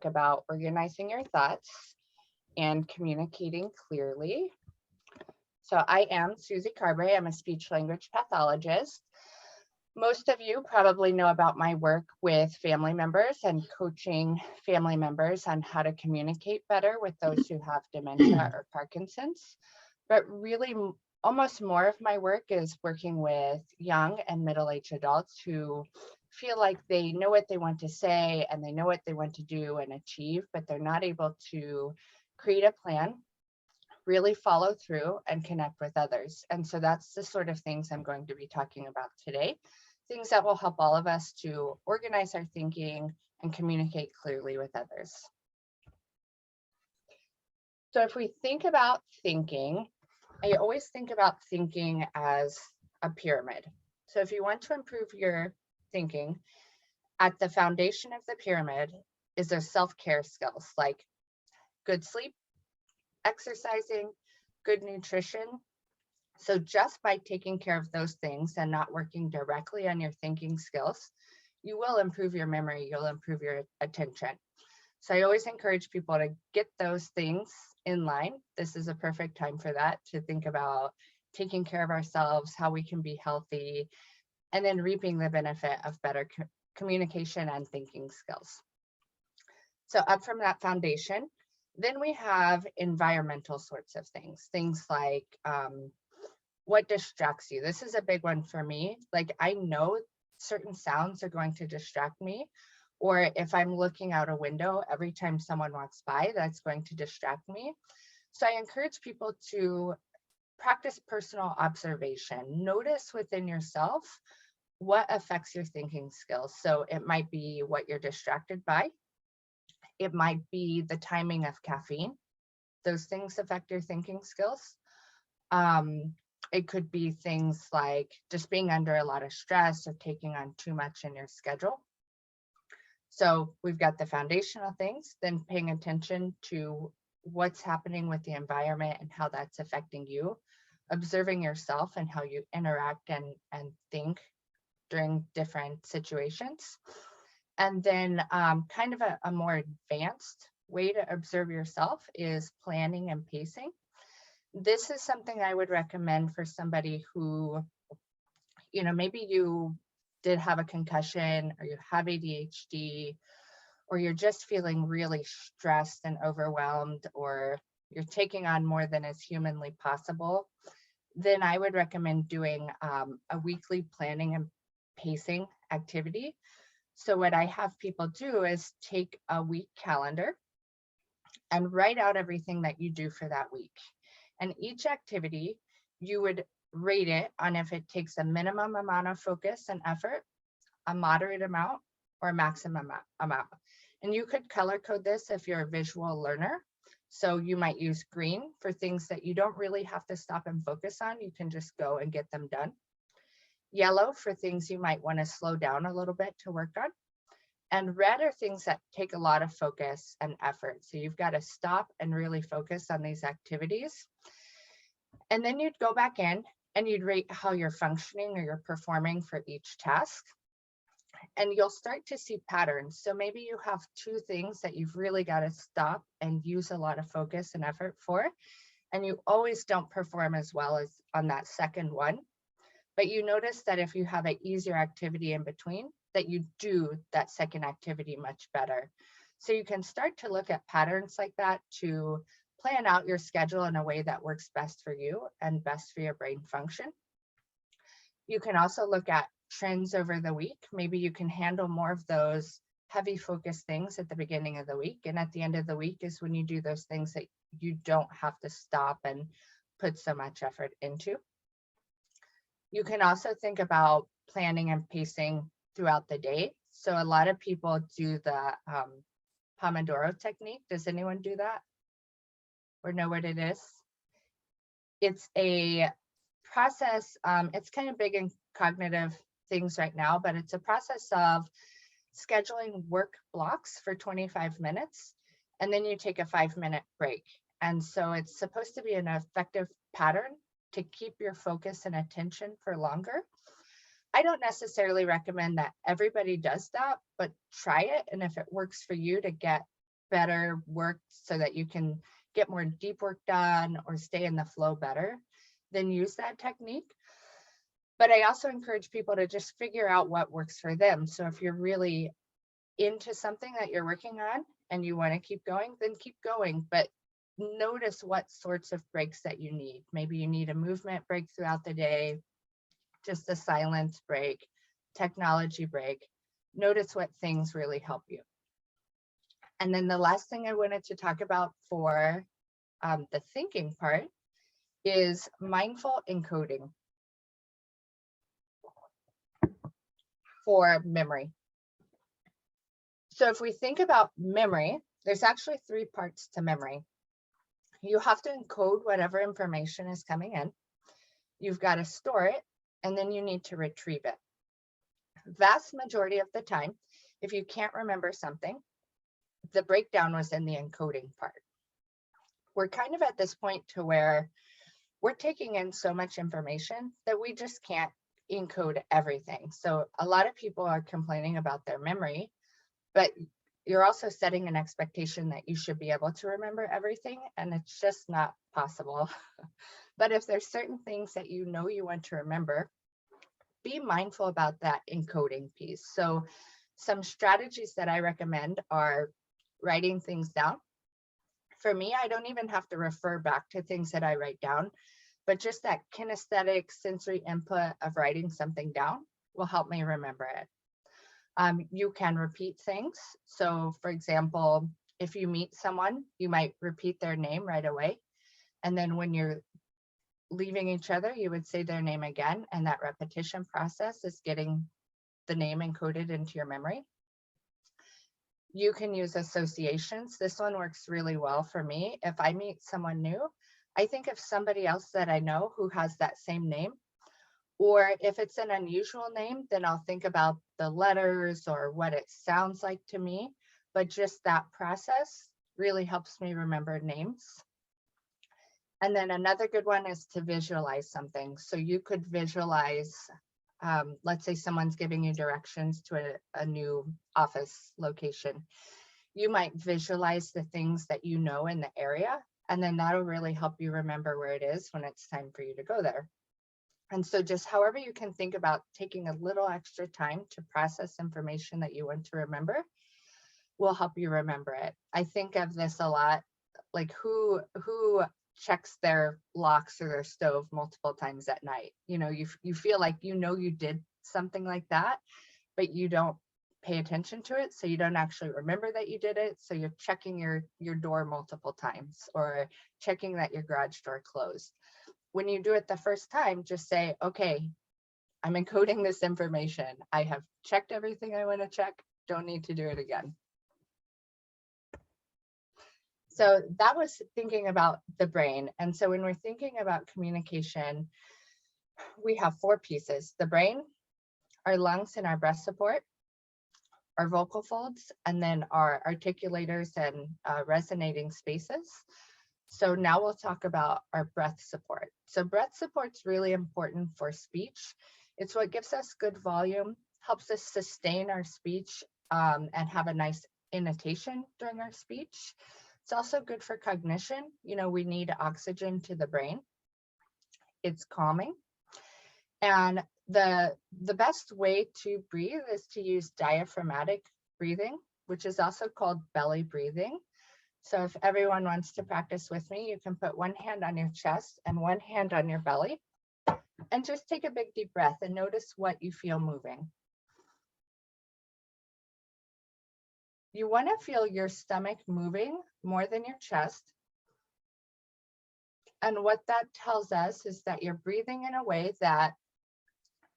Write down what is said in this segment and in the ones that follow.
about organizing your thoughts and communicating clearly. So I am Suzy Carbrey. I'm a speech language pathologist. Most of you probably know about my work with family members and coaching family members on how to communicate better with those who have dementia or Parkinson's. But really, almost more of my work is working with young and middle-aged adults who feel like they know what they want to say and they know what they want to do and achieve, but they're not able to create a plan, really follow through, and connect with others. And so that's the sort of things I'm going to be talking about today, things that will help all of us to organize our thinking and communicate clearly with others. So if we think about thinking, I always think about thinking as a pyramid. So if you want to improve your thinking, at the foundation of the pyramid is their self-care skills like good sleep, exercising, good nutrition. So just by taking care of those things and not working directly on your thinking skills, you will improve your memory, you'll improve your attention. So I always encourage people to get those things in line. This is a perfect time for that, to think about taking care of ourselves, how we can be healthy, and then reaping the benefit of better communication and thinking skills. So up from that foundation, then we have environmental sorts of things like what distracts you. This is a big one for me. Like, I know certain sounds are going to distract me, or if I'm looking out a window, every time someone walks by, that's going to distract me. So I encourage people to practice personal observation. Notice within yourself what affects your thinking skills. So it might be what you're distracted by. It might be the timing of caffeine. Those things affect your thinking skills. It could be things like just being under a lot of stress or taking on too much in your schedule. So we've got the foundational things, then paying attention to what's happening with the environment and how that's affecting you, observing yourself and how you interact and think during different situations. And then kind of a more advanced way to observe yourself is planning and pacing. This is something I would recommend for somebody who, maybe you did have a concussion, or you have ADHD, or you're just feeling really stressed and overwhelmed, or you're taking on more than is humanly possible. Then I would recommend doing a weekly planning and pacing activity. So what I have people do is take a week calendar and write out everything that you do for that week. And each activity, you would rate it on if it takes a minimum amount of focus and effort, a moderate amount, or a maximum amount. And you could color code this if you're a visual learner. So you might use green for things that you don't really have to stop and focus on. You can just go and get them done. Yellow for things you might want to slow down a little bit to work on. And red are things that take a lot of focus and effort. So you've got to stop and really focus on these activities. And then you'd go back in and you'd rate how you're functioning or you're performing for each task. And you'll start to see patterns. So maybe you have two things that you've really got to stop and use a lot of focus and effort for, and you always don't perform as well as on that second one. But you notice that if you have an easier activity in between, that you do that second activity much better. So you can start to look at patterns like that to plan out your schedule in a way that works best for you and best for your brain function. You can also look at trends over the week. Maybe you can handle more of those heavy focus things at the beginning of the week. And at the end of the week is when you do those things that you don't have to stop and put so much effort into. You can also think about planning and pacing throughout the day. So a lot of people do the Pomodoro technique. Does anyone do that or know what it is? It's a process. It's kind of big in cognitive things right now, but it's a process of scheduling work blocks for 25 minutes, and then you take a 5-minute break. And so it's supposed to be an effective pattern to keep your focus and attention for longer. I don't necessarily recommend that everybody does that, but try it. And if it works for you to get better work so that you can get more deep work done or stay in the flow better, then use that technique. But I also encourage people to just figure out what works for them. So if you're really into something that you're working on and you want to keep going, then keep going. But notice what sorts of breaks that you need. Maybe you need a movement break throughout the day, just a silence break, technology break. Notice what things really help you. And then the last thing I wanted to talk about for the thinking part is mindful encoding for memory. So if we think about memory, there's actually 3 parts to memory. You have to encode whatever information is coming in. You've got to store it, and then you need to retrieve it. Vast majority of the time, if you can't remember something, the breakdown was in the encoding part. We're kind of at this point to where we're taking in so much information that we just can't encode everything. So a lot of people are complaining about their memory, but you're also setting an expectation that you should be able to remember everything, and it's just not possible. But if there's certain things that you know you want to remember, be mindful about that encoding piece. So some strategies that I recommend are writing things down. For me, I don't even have to refer back to things that I write down, but just that kinesthetic sensory input of writing something down will help me remember it. You can repeat things. So for example, if you meet someone, you might repeat their name right away. And then when you're leaving each other, you would say their name again. And that repetition process is getting the name encoded into your memory. You can use associations. This one works really well for me. If I meet someone new, I think of somebody else that I know who has that same name. Or if it's an unusual name, then I'll think about the letters or what it sounds like to me. But just that process really helps me remember names. And then another good one is to visualize something. So you could visualize, let's say someone's giving you directions to a new office location. You might visualize the things that you know in the area, and then that'll really help you remember where it is when it's time for you to go there. And so just however you can think about taking a little extra time to process information that you want to remember will help you remember it. I think of this a lot, like who checks their locks or their stove multiple times at night. You know, you feel like you did something like that, but you don't pay attention to it, so you don't actually remember that you did it. So you're checking your door multiple times or checking that your garage door closed. When you do it the first time, just say, okay, I'm encoding this information. I have checked everything I want to check. Don't need to do it again. So that was thinking about the brain. And so when we're thinking about communication, we have 4 pieces: the brain, our lungs and our breath support, our vocal folds, and then our articulators and resonating spaces. So now we'll talk about our breath support. So breath support's really important for speech. It's what gives us good volume, helps us sustain our speech and have a nice intonation during our speech. It's also good for cognition. You know, we need oxygen to the brain. It's calming. And the best way to breathe is to use diaphragmatic breathing, which is also called belly breathing. So if everyone wants to practice with me, you can put one hand on your chest and one hand on your belly and just take a big deep breath and notice what you feel moving. You want to feel your stomach moving more than your chest. And what that tells us is that you're breathing in a way that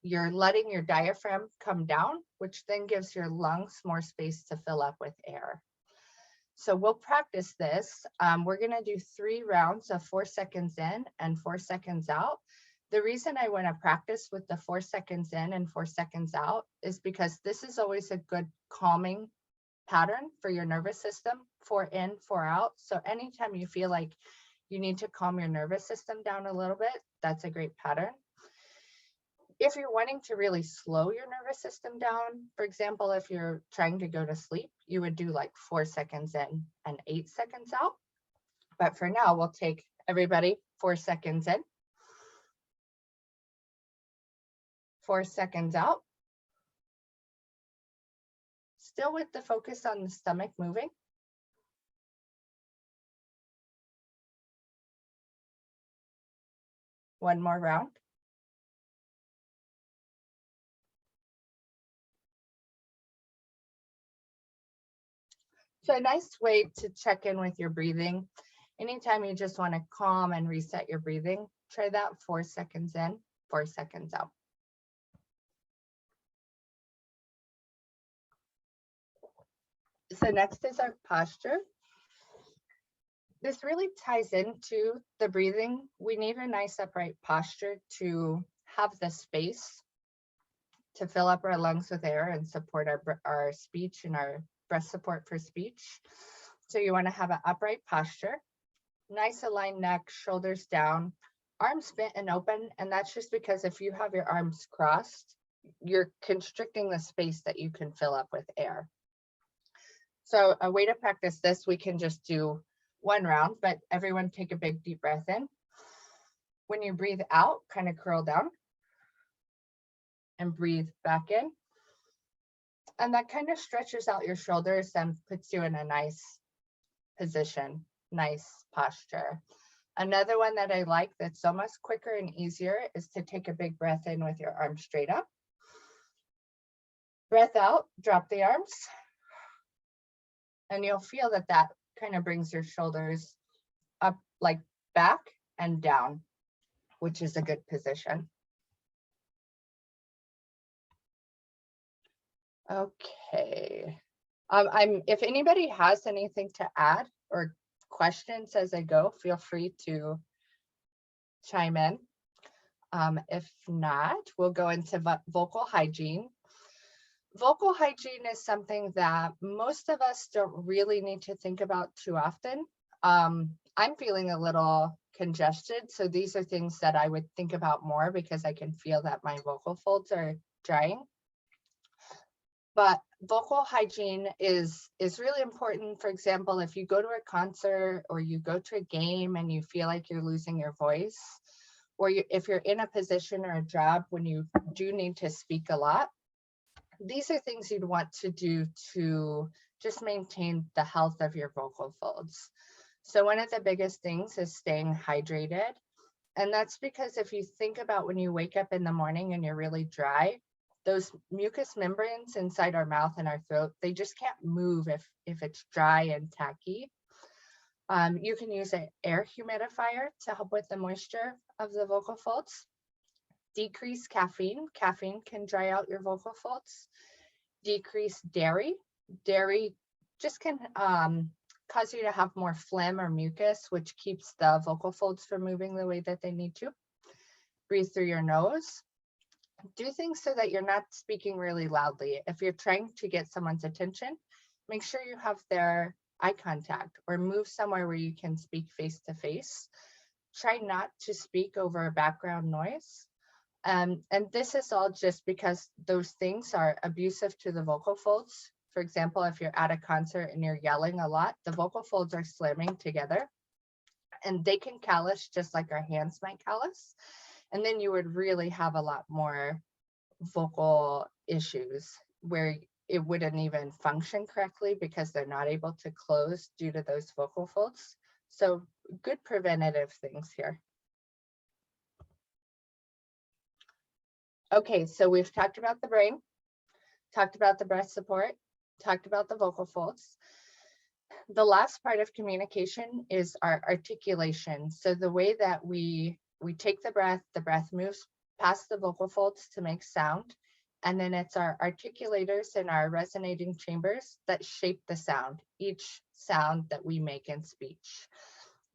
you're letting your diaphragm come down, which then gives your lungs more space to fill up with air. So we'll practice this. We're going to do 3 rounds of 4 seconds in and 4 seconds out. The reason I want to practice with the 4 seconds in and 4 seconds out is because this is always a good calming pattern for your nervous system, 4 in, 4 out. So anytime you feel like you need to calm your nervous system down a little bit, that's a great pattern. If you're wanting to really slow your nervous system down, for example, if you're trying to go to sleep, you would do like 4 seconds in and 8 seconds out. But for now, we'll take everybody 4 seconds in, 4 seconds out. Still with the focus on the stomach moving. One more round. So a nice way to check in with your breathing. Anytime you just want to calm and reset your breathing, try that 4 seconds in, 4 seconds out. So next is our posture. This really ties into the breathing. We need a nice upright posture to have the space to fill up our lungs with air and support our speech and our breath support for speech. So you want to have an upright posture, nice aligned neck, shoulders down, arms bent and open. And that's just because if you have your arms crossed, you're constricting the space that you can fill up with air. So a way to practice this, we can just do one round, but everyone take a big deep breath in. When you breathe out, kind of curl down and breathe back in. And that kind of stretches out your shoulders and puts you in a nice position, nice posture. Another one that I like that's so much quicker and easier is to take a big breath in with your arms straight up. Breath out, drop the arms. And you'll feel that that kind of brings your shoulders up, like back and down, which is a good position. Okay. If anybody has anything to add or questions as I go, feel free to chime in. If not, we'll go into vocal hygiene. Vocal hygiene is something that most of us don't really need to think about too often. I'm feeling a little congested, so these are things that I would think about more because I can feel that my vocal folds are drying. But vocal hygiene is really important. For example, if you go to a concert or you go to a game and you feel like you're losing your voice, or if you're in a position or a job when you do need to speak a lot, these are things you'd want to do to just maintain the health of your vocal folds. So one of the biggest things is staying hydrated. And that's because if you think about when you wake up in the morning and you're really dry, those mucous membranes inside our mouth and our throat, they just can't move if it's dry and tacky. You can use an air humidifier to help with the moisture of the vocal folds. Decrease caffeine. Caffeine can dry out your vocal folds. Decrease dairy. Dairy just can cause you to have more phlegm or mucus, which keeps the vocal folds from moving the way that they need to. Breathe through your nose. Do things so that you're not speaking really loudly. If you're trying to get someone's attention, make sure you have their eye contact or move somewhere where you can speak face to face. Try not to speak over a background noise. And this is all just because those things are abusive to the vocal folds. For example, if you're at a concert and you're yelling a lot, the vocal folds are slamming together and they can callus just like our hands might callus. And then you would really have a lot more vocal issues where it wouldn't even function correctly because they're not able to close due to those vocal folds. So good preventative things here. Okay, so we've talked about the brain, talked about the breath support, talked about the vocal folds. The last part of communication is our articulation. So the way that we take the breath moves past the vocal folds to make sound. And then it's our articulators and our resonating chambers that shape the sound, each sound that we make in speech.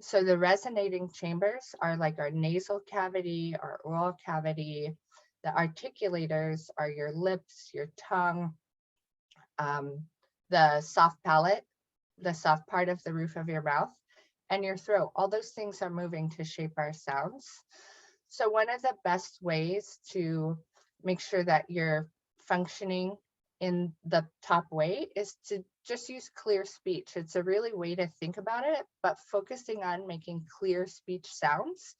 So the resonating chambers are like our nasal cavity, our oral cavity. The articulators are your lips, your tongue, the soft palate, the soft part of the roof of your mouth, and your throat. All those things are moving to shape our sounds. So one of the best ways to make sure that you're functioning in the top way is to just use clear speech. It's a really way to think about it, but focusing on making clear speech sounds,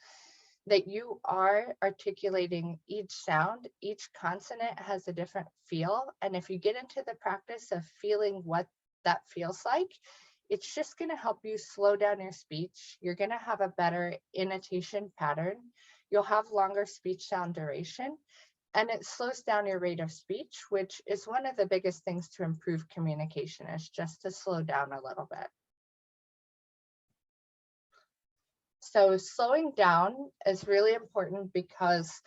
that you are articulating each sound. Each consonant has a different feel. And if you get into the practice of feeling what that feels like, it's just going to help you slow down your speech. You're going to have a better intonation pattern. You'll have longer speech sound duration, and it slows down your rate of speech, which is one of the biggest things to improve communication, is just to slow down a little bit. So slowing down is really important because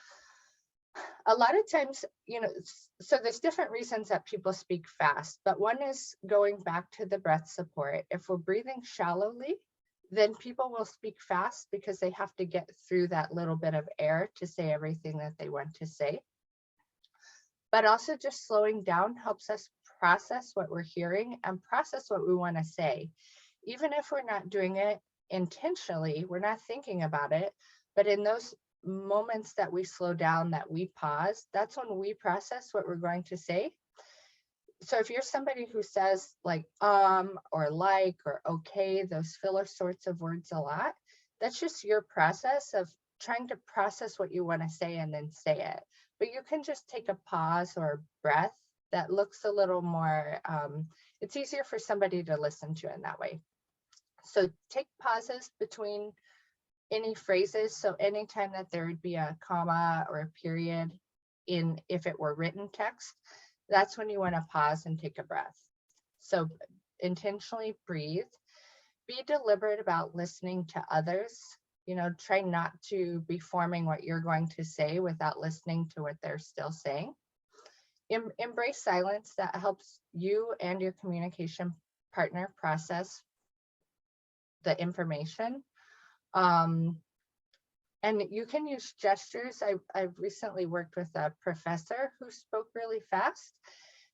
a lot of times, so there's different reasons that people speak fast, but one is going back to the breath support. If we're breathing shallowly, then people will speak fast because they have to get through that little bit of air to say everything that they want to say. But also just slowing down helps us process what we're hearing and process what we want to say. Even if we're not doing it intentionally, we're not thinking about it, but in those moments that we slow down, that we pause, that's when we process what we're going to say. So if you're somebody who says like or like or okay, those filler sorts of words a lot, that's just your process of trying to process what you want to say and then say it. But you can just take a pause or a breath that looks a little more, it's easier for somebody to listen to in that way. So take pauses between any phrases. So anytime that there would be a comma or a period if it were written text, that's when you want to pause and take a breath. So intentionally breathe, be deliberate about listening to others. Try not to be forming what you're going to say without listening to what they're still saying. Embrace silence. That helps you and your communication partner process the information. And you can use gestures. I've recently worked with a professor who spoke really fast,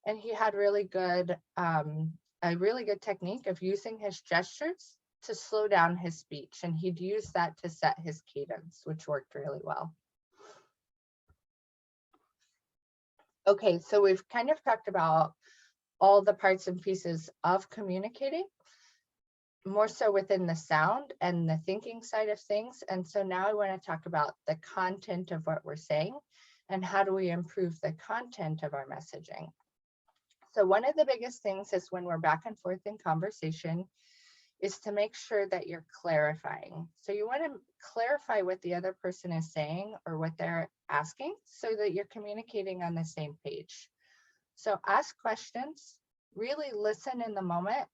and he had a really good technique of using his gestures to slow down his speech, and he'd use that to set his cadence, which worked really well. Okay, so we've kind of talked about all the parts and pieces of communicating, more so within the sound and the thinking side of things. And so now I want to talk about the content of what we're saying and how do we improve the content of our messaging. So one of the biggest things is when we're back and forth in conversation is to make sure that you're clarifying. So you want to clarify what the other person is saying or what they're asking so that you're communicating on the same page. So ask questions, really listen in the moment,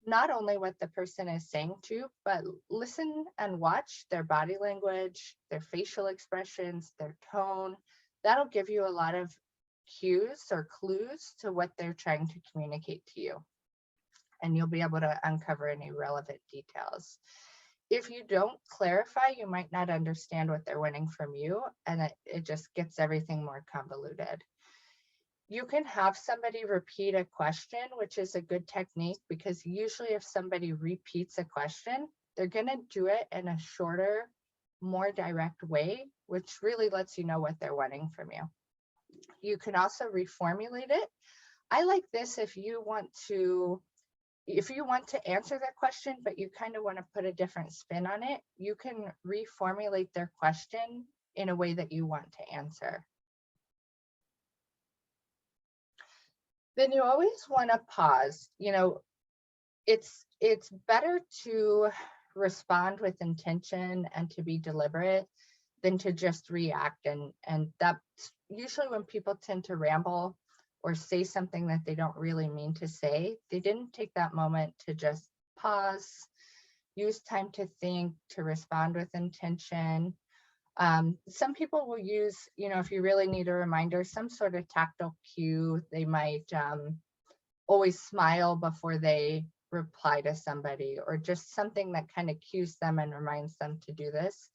not only what the person is saying to you, but listen and watch their body language, their facial expressions, their tone. That'll give you a lot of cues or clues to what they're trying to communicate to you. And you'll be able to uncover any relevant details. If you don't clarify, you might not understand what they're wanting from you, and it just gets everything more convoluted. You can have somebody repeat a question, which is a good technique, because usually if somebody repeats a question, they're going to do it in a shorter, more direct way, which really lets you know what they're wanting from you. You can also reformulate it. I like this if you want to answer that question, but you kind of want to put a different spin on it, you can reformulate their question in a way that you want to answer. Then you always want to pause. It's better to respond with intention and to be deliberate than to just react. And that's usually when people tend to ramble or say something that they don't really mean to say. They didn't take that moment to just pause, use time to think, to respond with intention. Some people will use, if you really need a reminder, some sort of tactile cue. They might always smile before they reply to somebody, or just something that kind of cues them and reminds them to do this.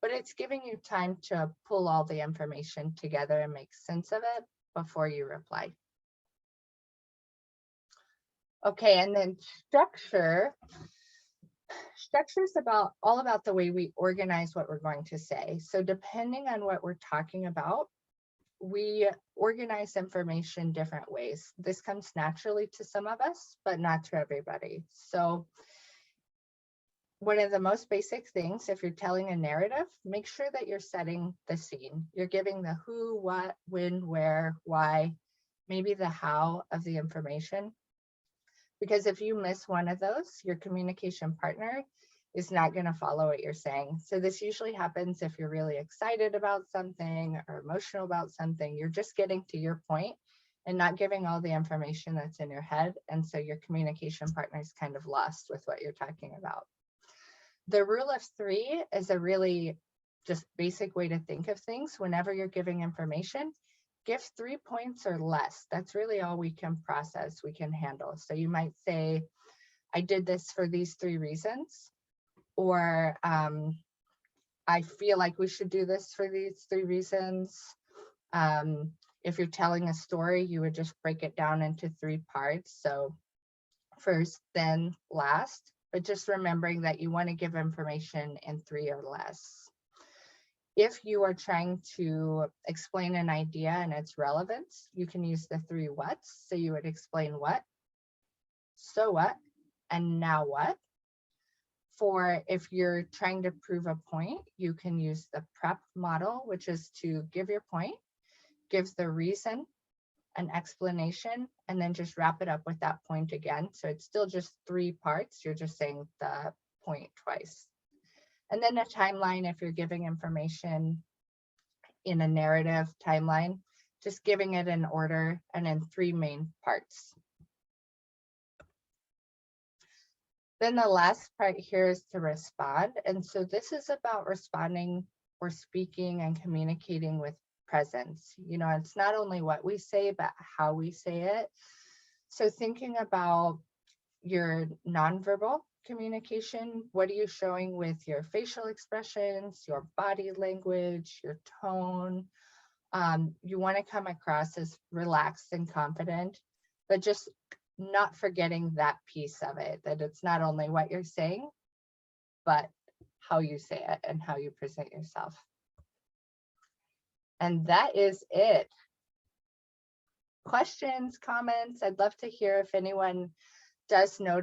But it's giving you time to pull all the information together and make sense of it before you reply. Okay, and then structure is all about the way we organize what we're going to say. So depending on what we're talking about, we organize information different ways. This comes naturally to some of us, but not to everybody. So one of the most basic things, if you're telling a narrative, make sure that you're setting the scene. You're giving the who, what, when, where, why, maybe the how of the information. Because if you miss one of those, your communication partner is not going to follow what you're saying. So this usually happens if you're really excited about something or emotional about something. You're just getting to your point and not giving all the information that's in your head. And so your communication partner is kind of lost with what you're talking about. The rule of three is a really just basic way to think of things. Whenever you're giving information, give 3 points or less. That's really all we can process, we can handle. So you might say, I did this for these 3 reasons, or I feel like we should do this for these 3 reasons. If you're telling a story, you would just break it down into 3 parts. So first, then last, but just remembering that you want to give information in 3 or less. If you are trying to explain an idea and its relevance, you can use the 3 whats. So you would explain what, so what, and now what. For if you're trying to prove a point, you can use the PREP model, which is to give your point, give the reason, an explanation, and then just wrap it up with that point again. So it's still just 3 parts. You're just saying the point twice. And then a timeline, if you're giving information in a narrative timeline, just giving it in order and in 3 main parts. Then the last part here is to respond. And so this is about responding or speaking and communicating with presence. You know, it's not only what we say, but how we say it. So thinking about your nonverbal communication, what are you showing with your facial expressions, your body language, your tone? You want to come across as relaxed and confident, but just not forgetting that piece of it, that it's not only what you're saying, but how you say it and how you present yourself. And that is it. Questions, comments? I'd love to hear if anyone does notice